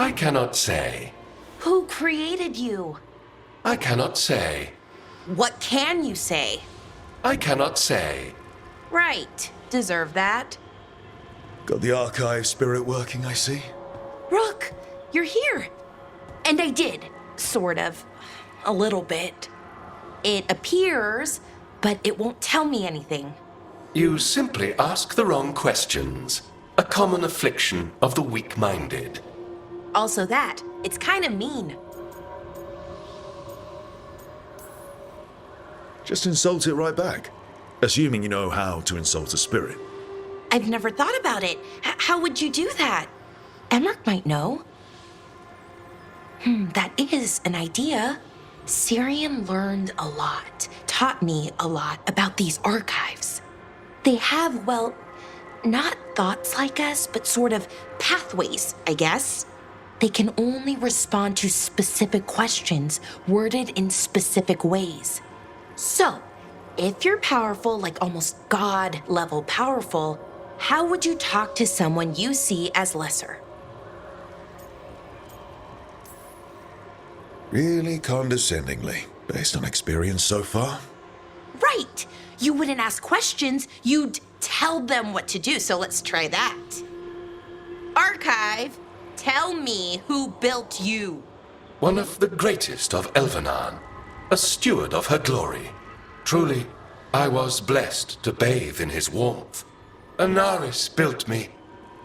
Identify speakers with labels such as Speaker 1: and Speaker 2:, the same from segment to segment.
Speaker 1: I cannot say.
Speaker 2: Who created you?
Speaker 1: I cannot say.
Speaker 2: What can you say?
Speaker 1: I cannot say.
Speaker 2: Right. Deserve that.
Speaker 3: Got the archive spirit working, I see.
Speaker 2: Rook, you're here. And I did, sort of. A little bit. It appears, but it won't tell me anything.
Speaker 1: You simply ask the wrong questions. A common affliction of the weak-minded.
Speaker 2: Also that, it's kind of mean.
Speaker 3: Just insult it right back. Assuming you know how to insult a spirit.
Speaker 2: I've never thought about it. How would you do that? Emmerich might know. That is an idea. Syrian learned a lot, taught me a lot about these archives. They have, well, not thoughts like us, but sort of pathways, I guess. They can only respond to specific questions worded in specific ways. So, if you're powerful, like almost God-level powerful, how would you talk to someone you see as lesser?
Speaker 3: Really condescendingly, based on experience so far.
Speaker 2: Right! You wouldn't ask questions, you'd tell them what to do, so let's try that. Archive, tell me who built you.
Speaker 1: One of the greatest of Elvenan, a steward of her glory. Truly, I was blessed to bathe in his warmth. Anaris built me,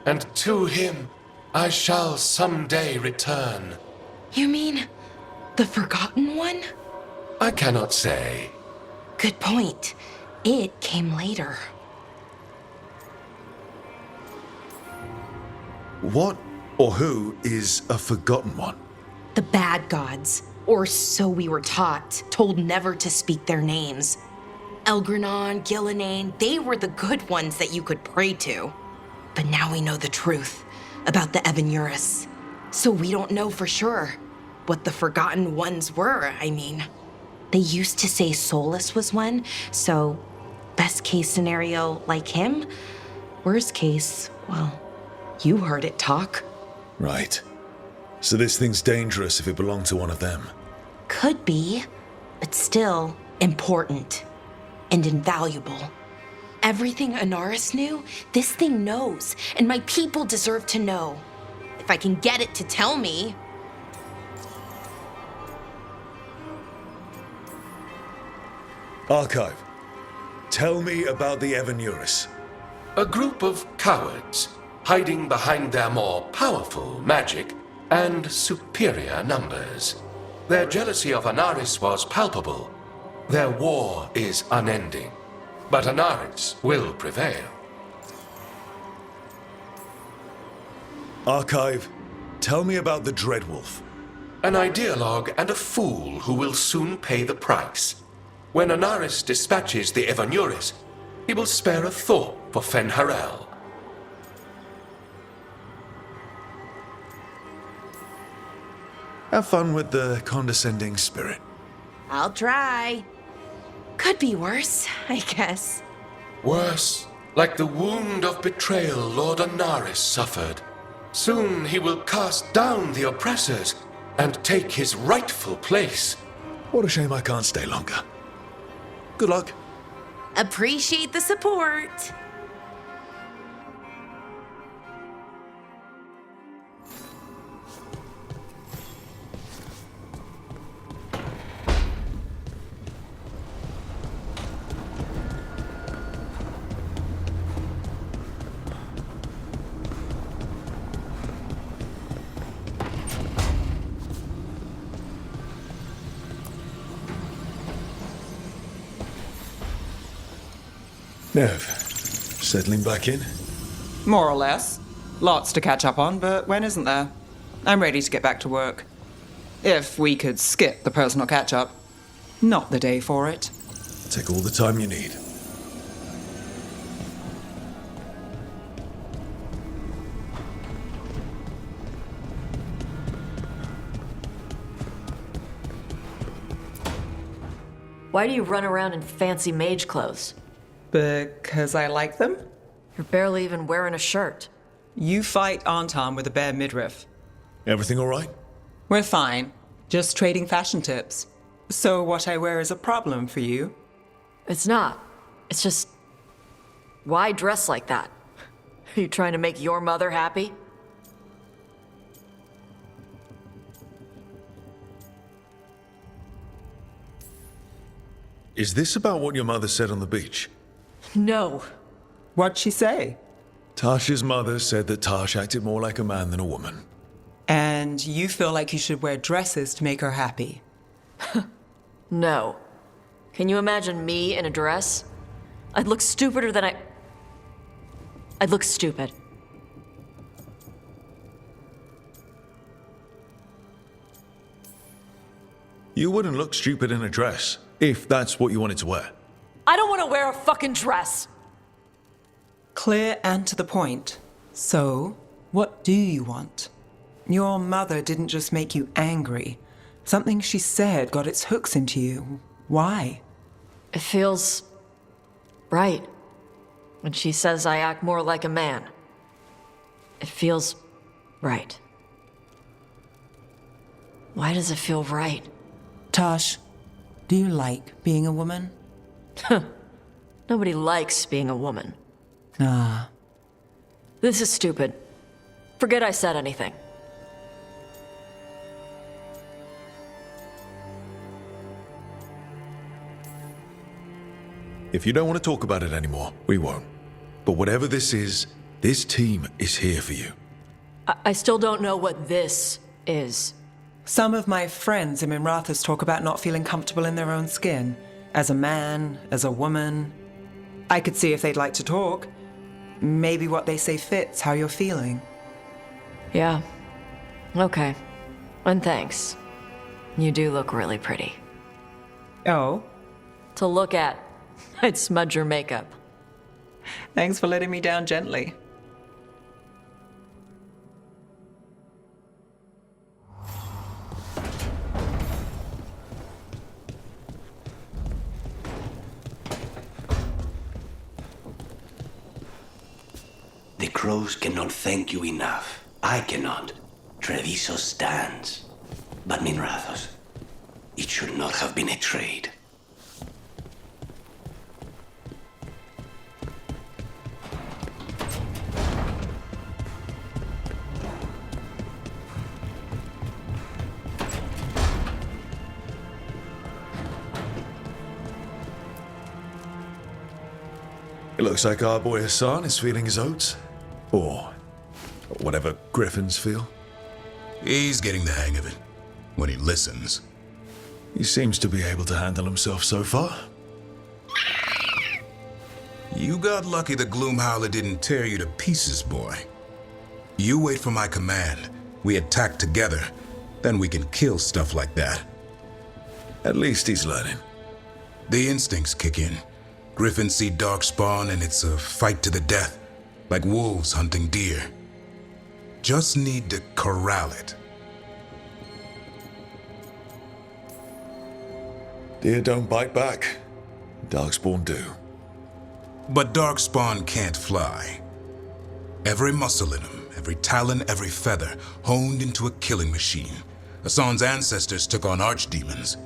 Speaker 1: and to him I shall someday return.
Speaker 2: You mean the Forgotten One?
Speaker 1: I cannot say.
Speaker 2: Good point. It came later.
Speaker 3: What or who is a Forgotten One?
Speaker 2: The bad gods, or so we were taught, told never to speak their names. Elgranon, Gillenane, they were the good ones that you could pray to. But now we know the truth about the Evanuris. So we don't know for sure what the Forgotten Ones were, I mean. They used to say Solus was one, so best case scenario, like him. Worst case, well, you heard it talk.
Speaker 3: Right. So this thing's dangerous if it belonged to one of them.
Speaker 2: Could be, but still important and invaluable. Everything Anaris knew, this thing knows, and my people deserve to know. If I can get it to tell me.
Speaker 3: Archive, tell me about the Evanuris.
Speaker 1: A group of cowards, hiding behind their more powerful magic and superior numbers. Their jealousy of Anaris was palpable. Their war is unending. But Anaris will prevail.
Speaker 3: Archive, tell me about the Dreadwolf.
Speaker 1: An ideologue and a fool who will soon pay the price. When Anaris dispatches the Evanuris, he will spare a thought for Fen'Harel.
Speaker 3: Have fun with the condescending spirit.
Speaker 2: I'll try. Could be worse, I guess.
Speaker 1: Worse, like the wound of betrayal Lord Anaris suffered. Soon he will cast down the oppressors and take his rightful place.
Speaker 3: What a shame I can't stay longer. Good luck.
Speaker 2: Appreciate the support.
Speaker 3: Nev, settling back in?
Speaker 4: More or less. Lots to catch up on, but when isn't there? I'm ready to get back to work. If we could skip the personal catch-up. Not the day for it.
Speaker 3: Take all the time you need.
Speaker 5: Why do you run around in fancy mage clothes?
Speaker 4: Because I like them?
Speaker 5: You're barely even wearing a shirt.
Speaker 4: You fight Anton with a bare midriff.
Speaker 3: Everything all right?
Speaker 4: We're fine. Just trading fashion tips. So what I wear is a problem for you?
Speaker 5: It's not. It's just. Why dress like that? Are you trying to make your mother happy?
Speaker 3: Is this about what your mother said on the beach?
Speaker 5: No.
Speaker 4: What'd she say?
Speaker 3: Tasha's mother said that Tash acted more like a man than a woman.
Speaker 4: And you feel like you should wear dresses to make her happy?
Speaker 5: No. Can you imagine me in a dress? I'd look stupider than I'd look stupid.
Speaker 3: You wouldn't look stupid in a dress, if that's what you wanted to wear.
Speaker 5: I don't want to wear a fucking dress!
Speaker 4: Clear and to the point. So, what do you want? Your mother didn't just make you angry. Something she said got its hooks into you. Why?
Speaker 5: It feels right. When she says I act more like a man. It feels right. Why does it feel right?
Speaker 4: Tash, do you like being a woman?
Speaker 5: Nobody likes being a woman.
Speaker 4: Ah.
Speaker 5: This is stupid. Forget I said anything.
Speaker 3: If you don't want to talk about it anymore, we won't. But whatever this is, this team is here for you.
Speaker 5: I still don't know what this is.
Speaker 4: Some of my friends in Minrathous talk about not feeling comfortable in their own skin. As a man, as a woman. I could see if they'd like to talk. Maybe what they say fits how you're feeling.
Speaker 5: Yeah. Okay. And thanks. You do look really pretty.
Speaker 4: Oh,
Speaker 5: To look at, I'd smudge your makeup.
Speaker 4: thanks for letting me down gently.
Speaker 6: The crows cannot thank you enough. I cannot. Treviso stands. But Minrathous, it should not have been a trade.
Speaker 3: It looks like our boy Hassan is feeling his oats. Or whatever griffins feel.
Speaker 7: He's getting the hang of it when he listens.
Speaker 3: He seems to be able to handle himself so far.
Speaker 7: You got lucky the Gloomhowler didn't tear you to pieces, boy. You wait for my command. We attack together. Then we can kill stuff like that.
Speaker 3: At least he's learning.
Speaker 7: The instincts kick in. Griffins see darkspawn and it's a fight to the death. Like wolves hunting deer. Just need to corral it.
Speaker 3: Deer don't bite back. Darkspawn do.
Speaker 7: But darkspawn can't fly. Every muscle in him, every talon, every feather, honed into a killing machine. Hassan's ancestors took on archdemons.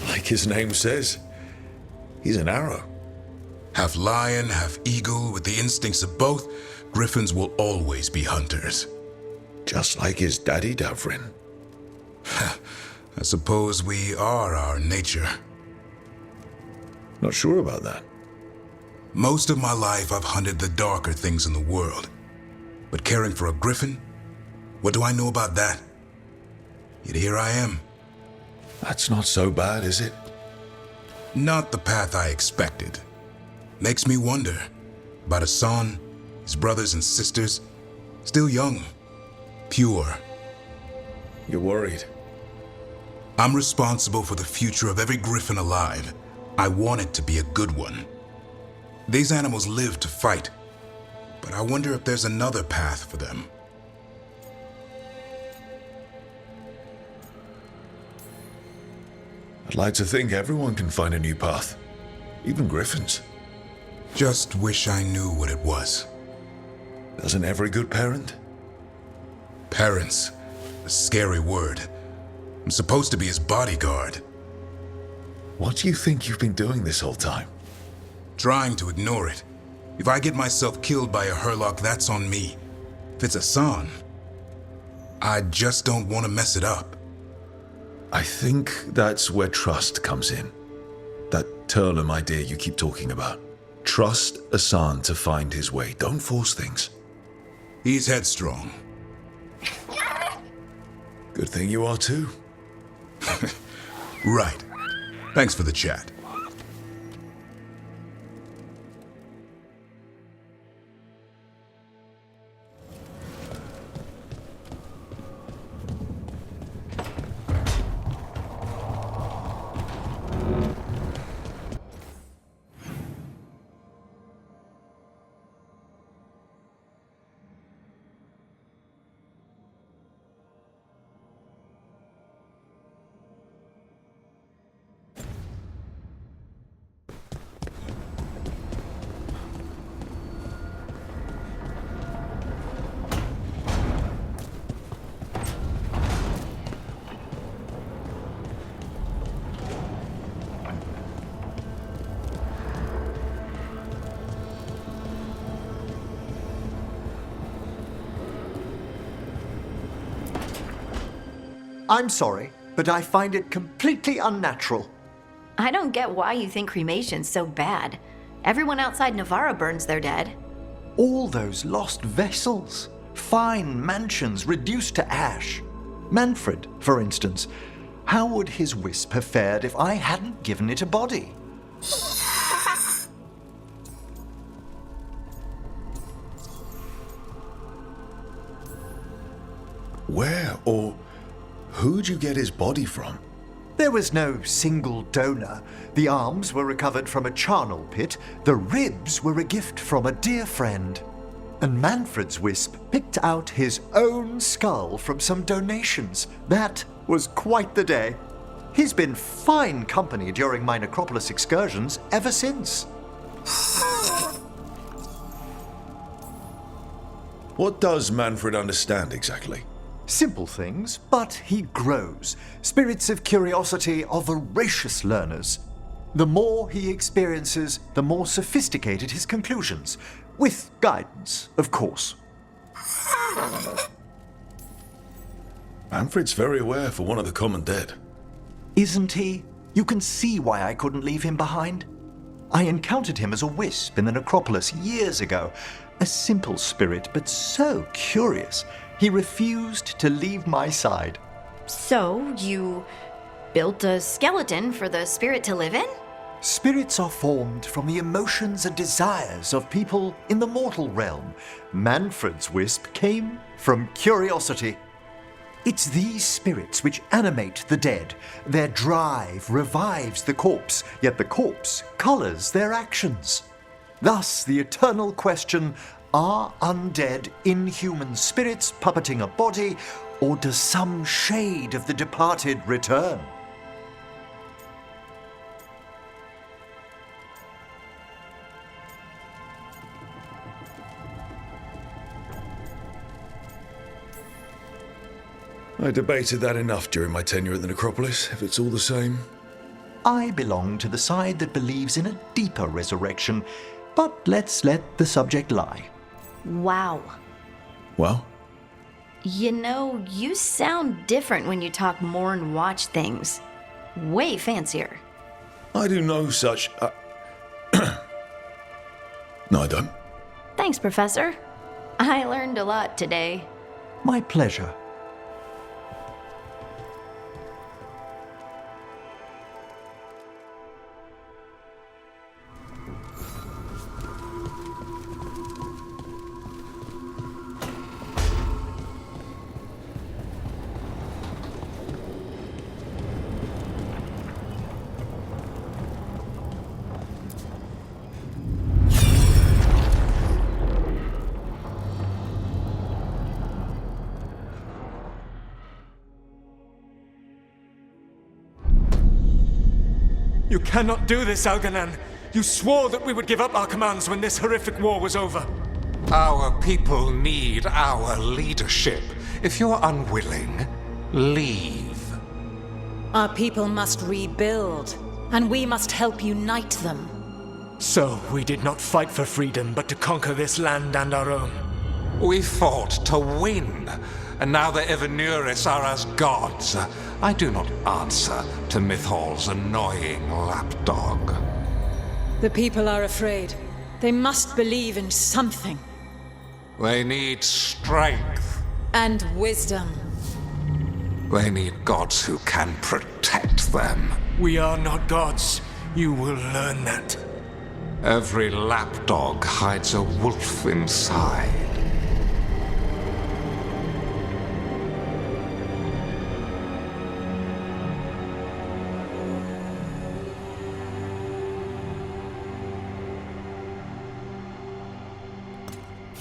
Speaker 3: Like his name says, he's an arrow.
Speaker 7: Half lion, half eagle, with the instincts of both, griffins will always be hunters.
Speaker 3: Just like his daddy Davrin.
Speaker 7: I suppose we are our nature.
Speaker 3: Not sure about that.
Speaker 7: Most of my life I've hunted the darker things in the world. But caring for a griffin? What do I know about that? Yet here I am.
Speaker 3: That's not so bad, is it?
Speaker 7: Not the path I expected. Makes me wonder about Hassan, his brothers and sisters, still young, pure.
Speaker 3: You're worried.
Speaker 7: I'm responsible for the future of every griffin alive. I want it to be a good one. These animals live to fight, but I wonder if there's another path for them.
Speaker 3: I'd like to think everyone can find a new path. Even griffins.
Speaker 7: Just wish I knew what it was.
Speaker 3: Doesn't every good parent?
Speaker 7: Parents. A scary word. I'm supposed to be his bodyguard.
Speaker 3: What do you think you've been doing this whole time?
Speaker 7: Trying to ignore it. If I get myself killed by a Herlock, that's on me. If it's Hassan, I just don't want to mess it up.
Speaker 3: I think that's where trust comes in. That Turlum idea you keep talking about. Trust Hassan to find his way. Don't force things.
Speaker 7: He's headstrong.
Speaker 3: Good thing you are too.
Speaker 7: Right. Thanks for the chat.
Speaker 8: I'm sorry, but I find it completely unnatural.
Speaker 9: I don't get why you think cremation's so bad. Everyone outside Navarra burns their dead.
Speaker 8: All those lost vessels, fine mansions reduced to ash. Manfred, for instance. How would his wisp have fared if I hadn't given it a body?
Speaker 3: Where or who'd you get his body from?
Speaker 8: There was no single donor. The arms were recovered from a charnel pit. The ribs were a gift from a dear friend. And Manfred's wisp picked out his own skull from some donations. That was quite the day. He's been fine company during my Necropolis excursions ever since.
Speaker 3: What does Manfred understand exactly?
Speaker 8: Simple things, but he grows. Spirits of curiosity are voracious learners. The more he experiences, the more sophisticated his conclusions. With guidance, of course.
Speaker 3: Manfred's very aware for one of the common dead.
Speaker 8: Isn't he? You can see why I couldn't leave him behind. I encountered him as a wisp in the Necropolis years ago. A simple spirit, but so curious. He refused to leave my side.
Speaker 9: So, you built a skeleton for the spirit to live in?
Speaker 8: Spirits are formed from the emotions and desires of people in the mortal realm. Manfred's wisp came from curiosity. It's these spirits which animate the dead. Their drive revives the corpse, yet the corpse colors their actions. Thus, the eternal question, are undead inhuman spirits puppeting a body, or does some shade of the departed return?
Speaker 3: I debated that enough during my tenure at the Necropolis, if it's all the same.
Speaker 8: I belong to the side that believes in a deeper resurrection, but let's let the subject lie.
Speaker 9: Wow.
Speaker 3: Well?
Speaker 9: You know, you sound different when you talk more and watch things. Way fancier.
Speaker 3: I do no such... No, I don't.
Speaker 9: Thanks, Professor. I learned a lot today.
Speaker 8: My pleasure.
Speaker 10: You cannot do this, Algernon. You swore that we would give up our commands when this horrific war was over. Our people need our leadership. If you're unwilling, leave.
Speaker 11: Our people must rebuild, and we must help unite them.
Speaker 12: So we did not fight for freedom, but to conquer this land and our own.
Speaker 10: We fought to win, and now the Evanuris are as gods. I do not answer to Mythal's annoying lapdog.
Speaker 11: The people are afraid. They must believe in something.
Speaker 10: They need strength.
Speaker 11: And wisdom.
Speaker 10: They need gods who can protect them.
Speaker 12: We are not gods. You will learn that.
Speaker 10: Every lapdog hides a wolf inside.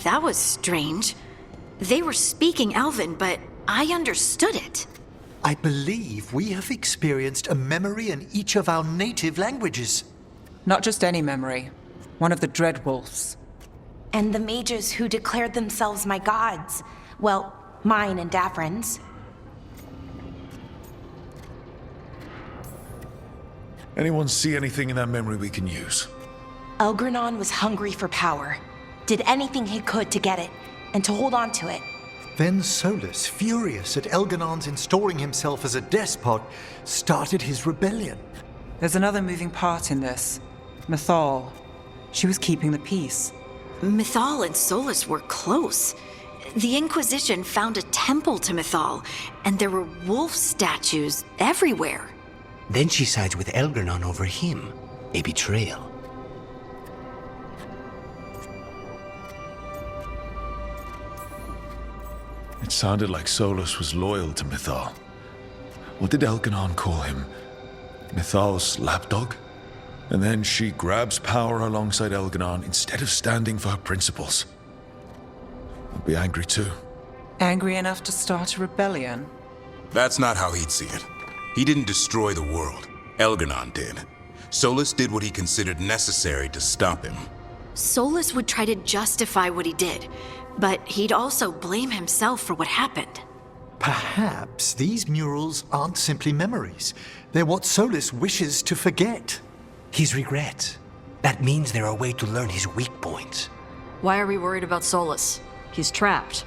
Speaker 9: That was strange. They were speaking Elven, but I understood it.
Speaker 8: I believe we have experienced a memory in each of our native languages.
Speaker 4: Not just any memory. One of the Dreadwolves.
Speaker 2: And the mages who declared themselves my gods. Well, mine and Davrin's.
Speaker 3: Anyone see anything in that memory we can use?
Speaker 2: Elgranon was hungry for power. Did anything he could to get it, and to hold on to it.
Speaker 8: Then Solus, furious at Elganon's installing himself as a despot, started his rebellion.
Speaker 4: There's another moving part in this. Mythal. She was keeping the peace.
Speaker 9: Mythal and Solus were close. The Inquisition found a temple to Mythal, and there were wolf statues everywhere.
Speaker 6: Then she sides with Elgranon over him. A betrayal.
Speaker 3: It sounded like Solus was loyal to Mythal. What did Elganon call him? Mythal's lapdog? And then she grabs power alongside Elganon instead of standing for her principles. I'd be angry too.
Speaker 4: Angry enough to start a rebellion?
Speaker 7: That's not how he'd see it. He didn't destroy the world. Elganon did. Solus did what he considered necessary to stop him.
Speaker 9: Solus would try to justify what he did, but he'd also blame himself for what happened.
Speaker 8: Perhaps these murals aren't simply memories. They're what Solus wishes to forget.
Speaker 6: His regrets. That means they're a way to learn his weak points.
Speaker 5: Why are we worried about Solus? He's trapped.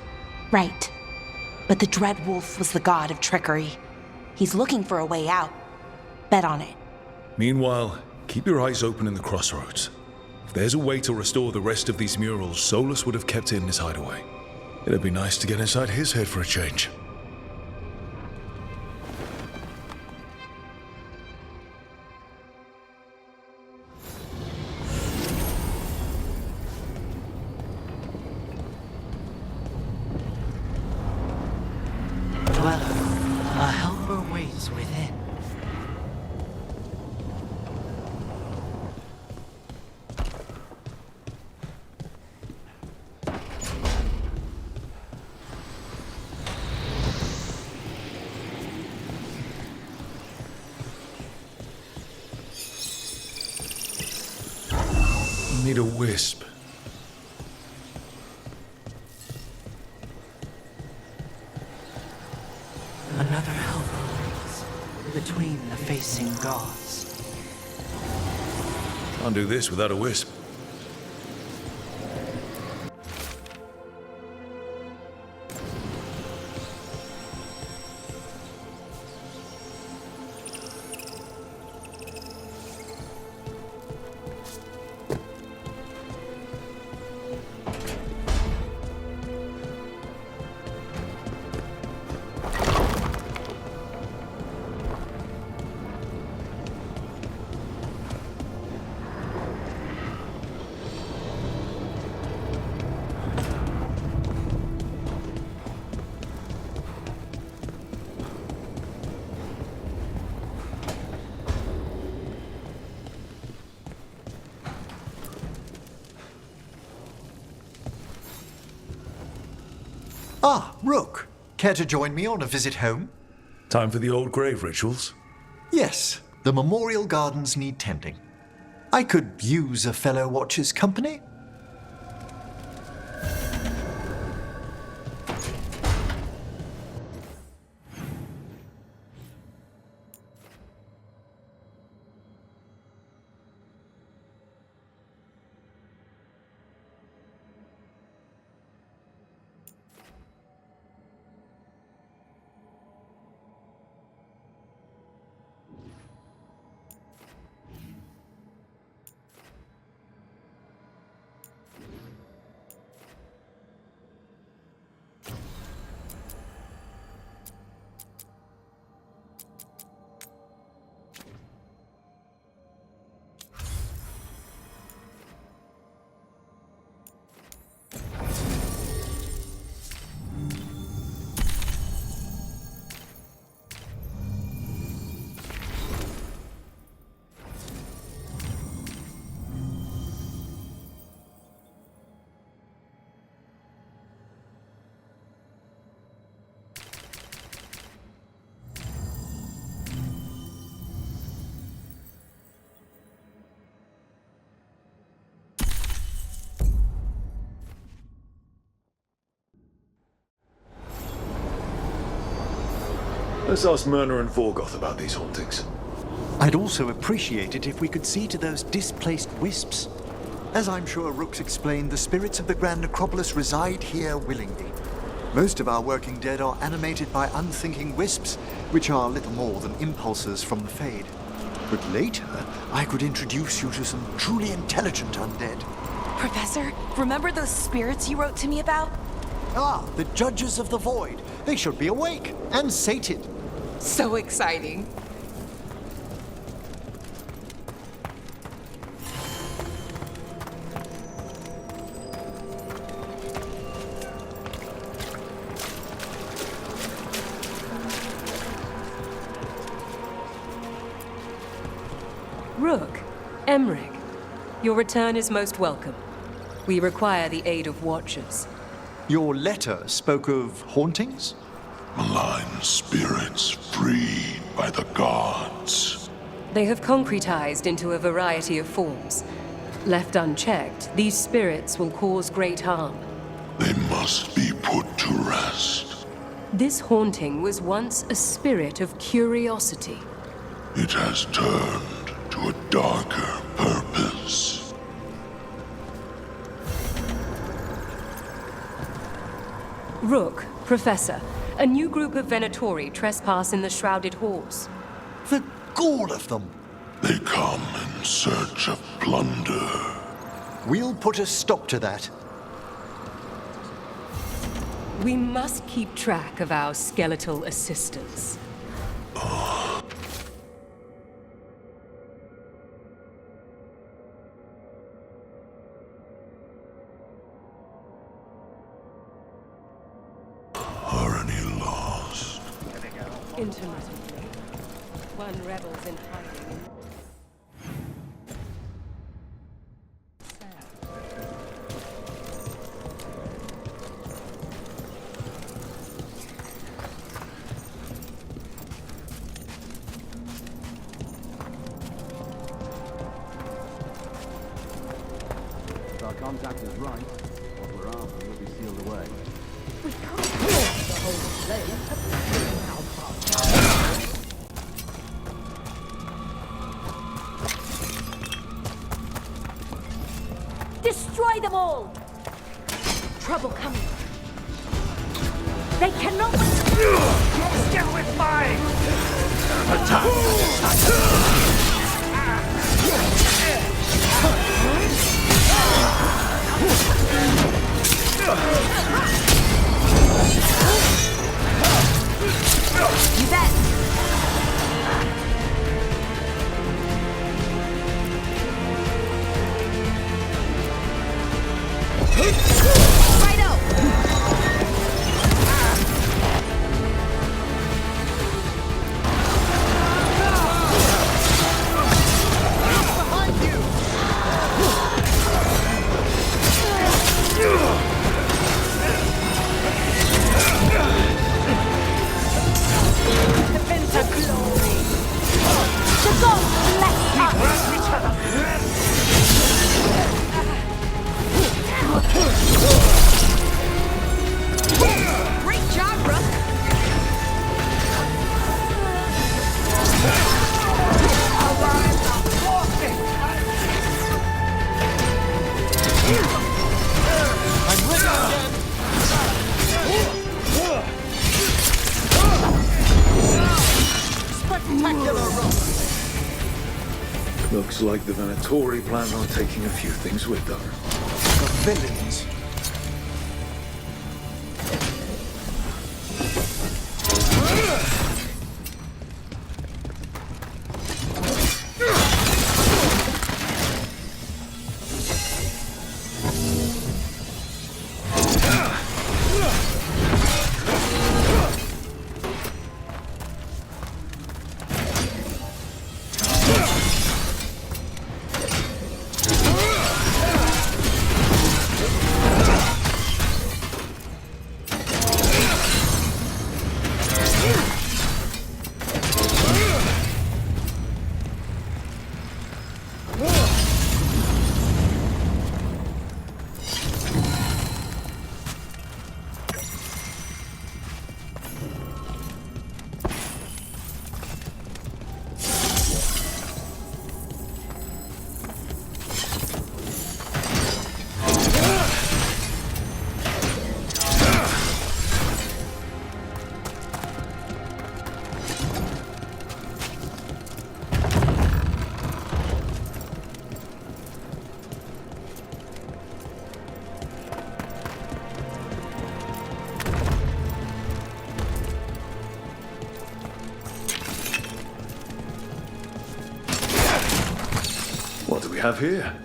Speaker 2: Right. But the Dreadwolf was the god of trickery. He's looking for a way out. Bet on it.
Speaker 3: Meanwhile, keep your eyes open in the crossroads. If there's a way to restore the rest of these murals, Solus would have kept it in his hideaway. It'd be nice to get inside his head for a change.
Speaker 6: Dweller, a helper waits within.
Speaker 3: Need a wisp.
Speaker 6: Another helper waits between the facing gods.
Speaker 3: Can't do this without a wisp.
Speaker 8: Ah, Rook. Care to join me on a visit home?
Speaker 3: Time for the old grave rituals?
Speaker 8: Yes, the memorial gardens need tending. I could use a fellow watcher's company.
Speaker 3: Let's ask Myrna and Vorgoth about these hauntings.
Speaker 8: I'd also appreciate it if we could see to those displaced wisps. As I'm sure Rook's explained, the spirits of the Grand Necropolis reside here willingly. Most of our working dead are animated by unthinking wisps, which are little more than impulses from the Fade. But later, I could introduce you to some truly intelligent undead.
Speaker 2: Professor, remember those spirits you wrote to me about?
Speaker 8: Ah, the Judges of the Void. They should be awake and sated.
Speaker 2: So exciting.
Speaker 13: Rook, Emmerich, your return is most welcome. We require the aid of watchers.
Speaker 8: Your letter spoke of hauntings?
Speaker 14: Malign spirits freed by the gods.
Speaker 13: They have concretized into a variety of forms. Left unchecked, these spirits will cause great harm.
Speaker 14: They must be put to rest.
Speaker 13: This haunting was once a spirit of curiosity.
Speaker 14: It has turned to a darker purpose.
Speaker 13: Rook, Professor, a new group of Venatori trespass in the Shrouded Halls.
Speaker 8: The gall of them!
Speaker 14: They come in search of plunder.
Speaker 8: We'll put a stop to that.
Speaker 13: We must keep track of our skeletal assistants.
Speaker 14: Are any lost?
Speaker 13: Intermittently. One rebel's in hiding.
Speaker 15: If our contact is right, what we're after will be sealed away.
Speaker 16: We can't walk the whole place. Destroy them all! Trouble coming. They cannot... Get with mine!
Speaker 2: You bet! Righto! Behind you! The glory! The gods bless us! Great job, Rook! I'm with Spectacular, Rook!
Speaker 3: Looks like the Venatori plan on taking a few things with them.
Speaker 8: The villains.
Speaker 3: we have here?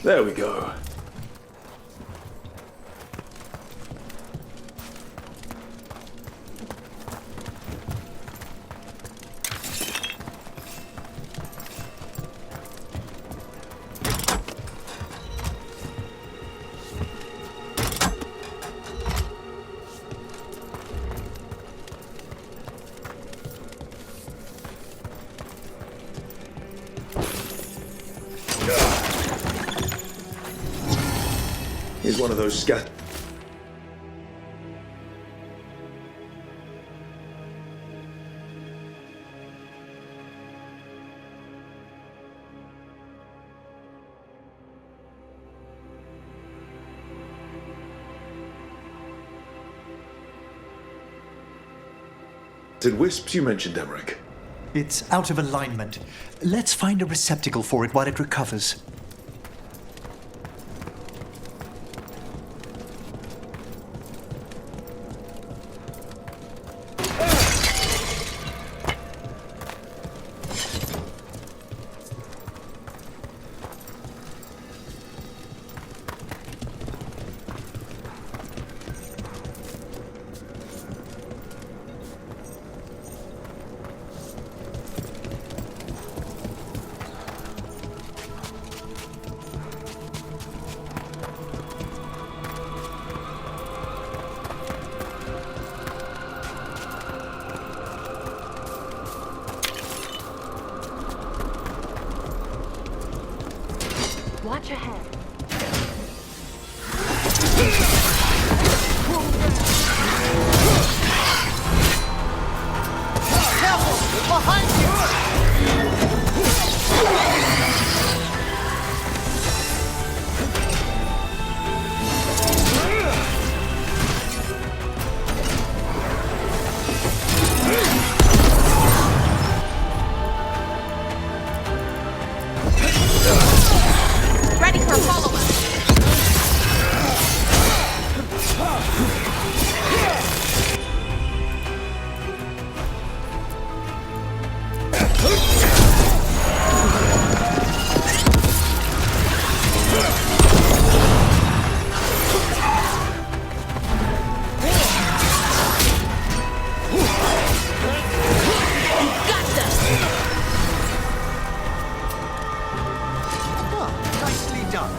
Speaker 3: There we go. He's one of those scat. Wisps you mentioned, Emmerich?
Speaker 8: It's out of alignment. Let's find a receptacle for it while it recovers.
Speaker 16: Watch ahead. Careful! Behind you!
Speaker 2: Ready for follow-up.
Speaker 8: Nicely done.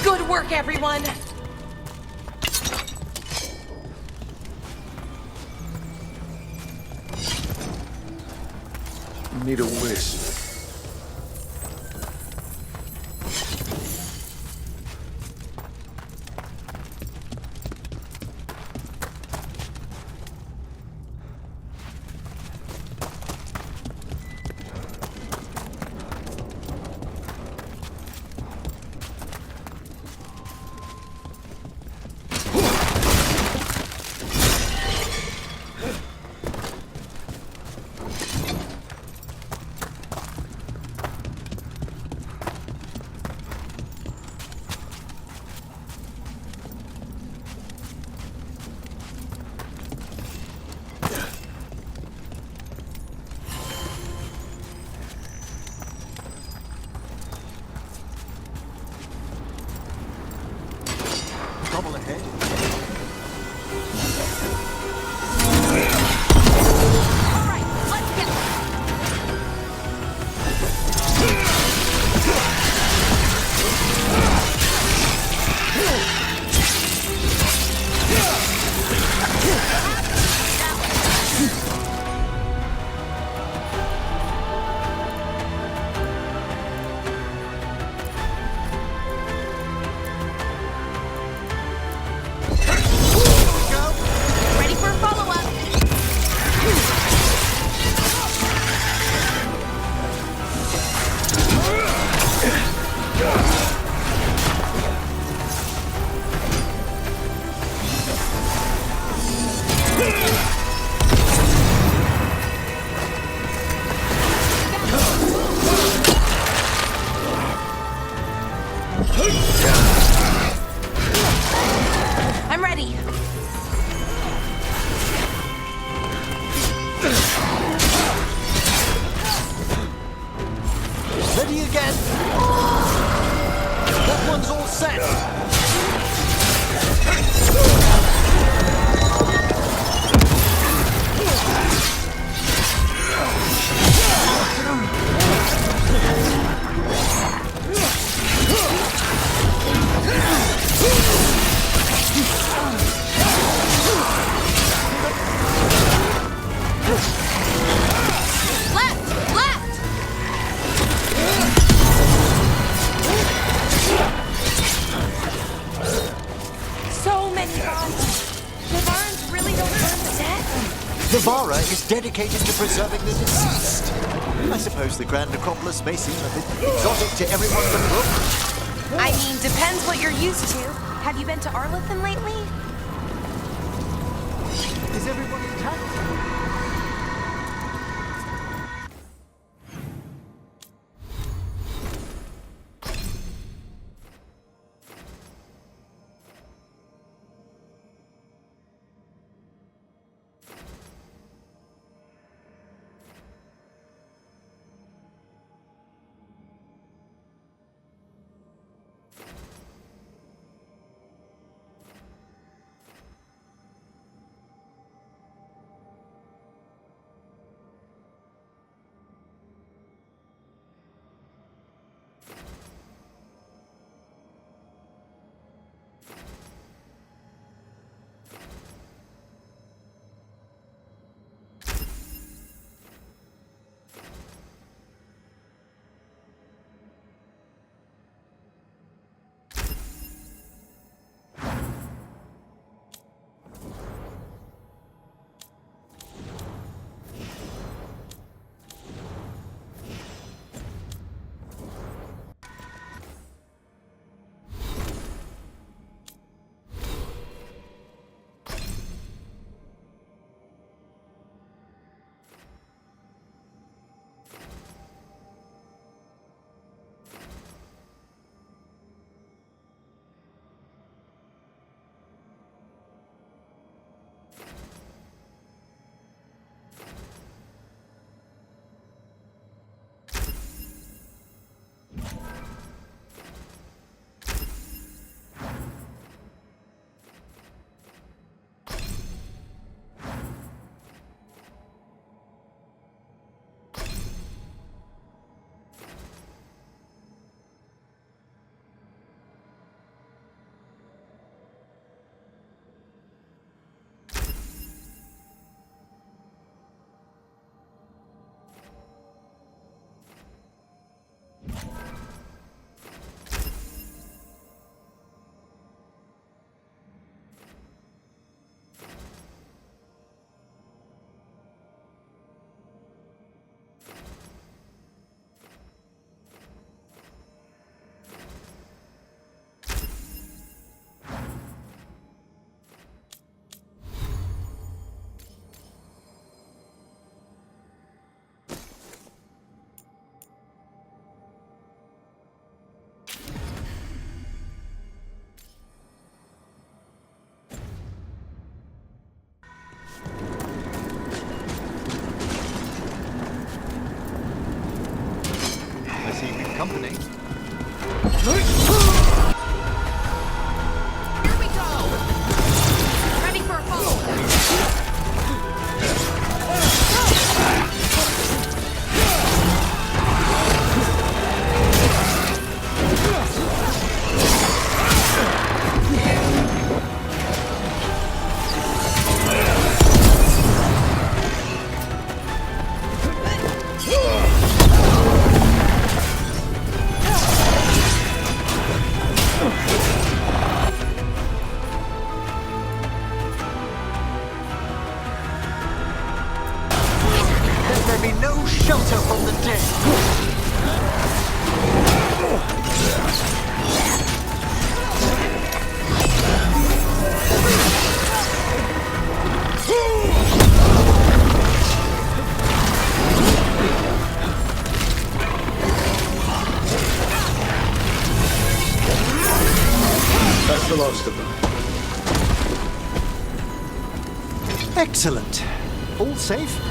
Speaker 2: Good work, everyone!
Speaker 3: Need a wisp.
Speaker 2: I'm ready.
Speaker 8: Ready again? That one's all set.
Speaker 2: Left! Left! So many bombs. The Varns really don't burn the dead?
Speaker 8: The Vara is dedicated to preserving the deceased. I suppose the Grand Necropolis may seem a bit exotic to everyone but Brooke.
Speaker 2: I mean, depends what you're used to. Have you been to Arlothan lately?
Speaker 8: Is everyone intact? company.
Speaker 2: Here we go! Ready for a fall!
Speaker 17: the last of them.
Speaker 8: Excellent. All safe?